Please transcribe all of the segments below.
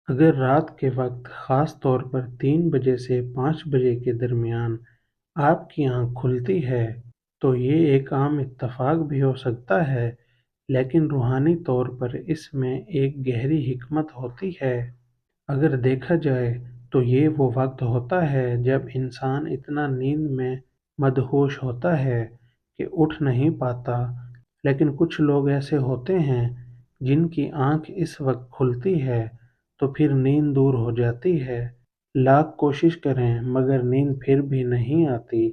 اگر رات کے وقت خاص طور پر 3 بجے سے 5 بجے کے درمیان آپ کی آنکھ کھلتی ہے تو یہ ایک عام اتفاق بھی ہو سکتا ہے، لیکن روحانی طور پر اس میں ایک گہری حکمت ہوتی ہے۔ اگر دیکھا جائے تو یہ وہ وقت ہوتا ہے جب انسان اتنا نیند میں مدہوش ہوتا ہے کہ اٹھ نہیں پاتا، لیکن کچھ لوگ ایسے ہوتے ہیں جن کی آنکھ اس وقت کھلتی ہے تو پھر نیند دور ہو جاتی ہے۔ لاکھ کوشش کریں مگر نیند پھر بھی نہیں آتی۔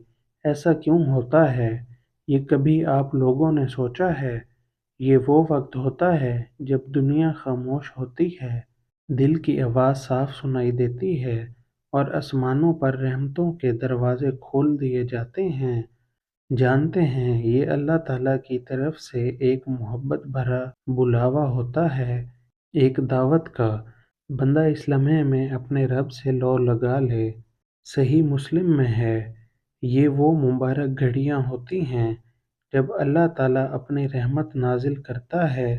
ایسا کیوں ہوتا ہے؟ یہ کبھی آپ لوگوں نے سوچا ہے؟ یہ وہ وقت ہوتا ہے جب دنیا خاموش ہوتی ہے، دل کی آواز صاف سنائی دیتی ہے اور آسمانوں پر رحمتوں کے دروازے کھول دیے جاتے ہیں۔ جانتے ہیں یہ اللہ تعالیٰ کی طرف سے ایک محبت بھرا بلاوا ہوتا ہے، ایک دعوت کا۔ بندہ اس لمحے میں اپنے رب سے لو لگا لے۔ صحیح مسلم میں ہے، یہ وہ مبارک گھڑیاں ہوتی ہیں جب اللہ تعالیٰ اپنی رحمت نازل کرتا ہے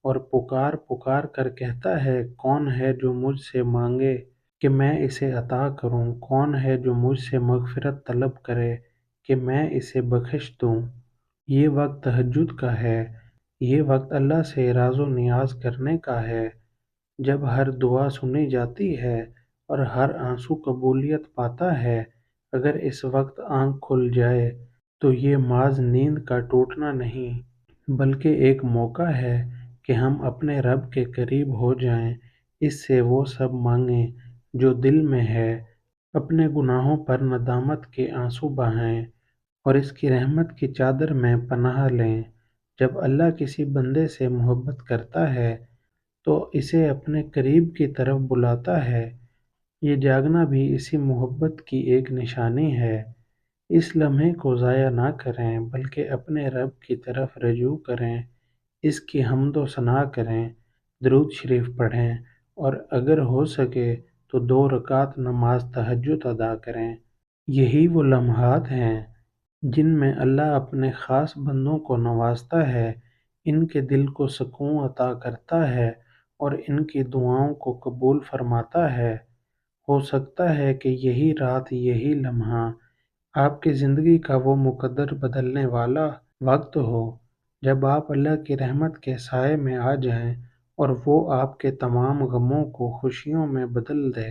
اور پکار پکار کر کہتا ہے، کون ہے جو مجھ سے مانگے کہ میں اسے عطا کروں؟ کون ہے جو مجھ سے مغفرت طلب کرے کہ میں اسے بخش دوں؟ یہ وقت تہجد کا ہے، یہ وقت اللہ سے راز و نیاز کرنے کا ہے، جب ہر دعا سنی جاتی ہے اور ہر آنسو قبولیت پاتا ہے۔ اگر اس وقت آنکھ کھل جائے تو یہ محض نیند کا ٹوٹنا نہیں، بلکہ ایک موقع ہے کہ ہم اپنے رب کے قریب ہو جائیں، اس سے وہ سب مانگیں جو دل میں ہے، اپنے گناہوں پر ندامت کے آنسو بہائیں اور اس کی رحمت کی چادر میں پناہ لیں۔ جب اللہ کسی بندے سے محبت کرتا ہے تو اسے اپنے قریب کی طرف بلاتا ہے۔ یہ جاگنا بھی اسی محبت کی ایک نشانی ہے۔ اس لمحے کو ضائع نہ کریں بلکہ اپنے رب کی طرف رجوع کریں، اس کی حمد و ثنا کریں، درود شریف پڑھیں اور اگر ہو سکے تو 2 رکعت نماز تہجد ادا کریں۔ یہی وہ لمحات ہیں جن میں اللہ اپنے خاص بندوں کو نوازتا ہے، ان کے دل کو سکون عطا کرتا ہے اور ان کی دعاؤں کو قبول فرماتا ہے۔ ہو سکتا ہے کہ یہی رات، یہی لمحہ آپ کی زندگی کا وہ مقدر بدلنے والا وقت ہو جب آپ اللہ کی رحمت کے سائے میں آ جائیں اور وہ آپ کے تمام غموں کو خوشیوں میں بدل دے۔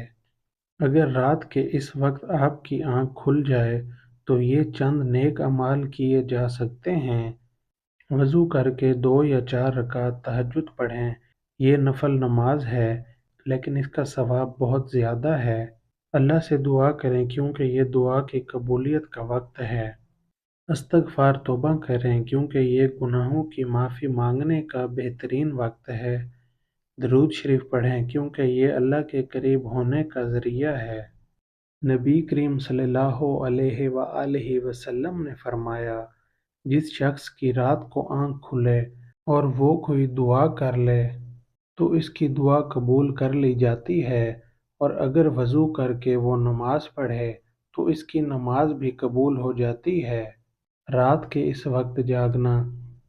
اگر رات کے اس وقت آپ کی آنکھ کھل جائے تو یہ چند نیک اعمال کیے جا سکتے ہیں۔ وضو کر کے 2 یا 4 رکعت تہجد پڑھیں۔ یہ نفل نماز ہے لیکن اس کا ثواب بہت زیادہ ہے۔ اللہ سے دعا کریں کیونکہ یہ دعا کی قبولیت کا وقت ہے۔ استغفار توبہ کریں کیونکہ یہ گناہوں کی معافی مانگنے کا بہترین وقت ہے۔ درود شریف پڑھیں کیونکہ یہ اللہ کے قریب ہونے کا ذریعہ ہے۔ نبی کریم صلی اللہ علیہ وآلہ وسلم نے فرمایا، جس شخص کی رات کو آنکھ کھلے اور وہ کوئی دعا کر لے تو اس کی دعا قبول کر لی جاتی ہے، اور اگر وضو کر کے وہ نماز پڑھے تو اس کی نماز بھی قبول ہو جاتی ہے۔ رات کے اس وقت جاگنا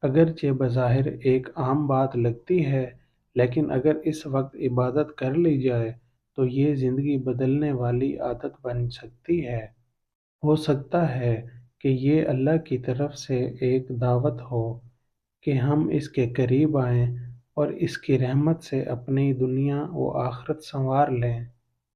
اگرچہ بظاہر ایک عام بات لگتی ہے، لیکن اگر اس وقت عبادت کر لی جائے تو یہ زندگی بدلنے والی عادت بن سکتی ہے۔ ہو سکتا ہے کہ یہ اللہ کی طرف سے ایک دعوت ہو کہ ہم اس کے قریب آئیں اور اس کی رحمت سے اپنی دنیا و آخرت سنوار لیں۔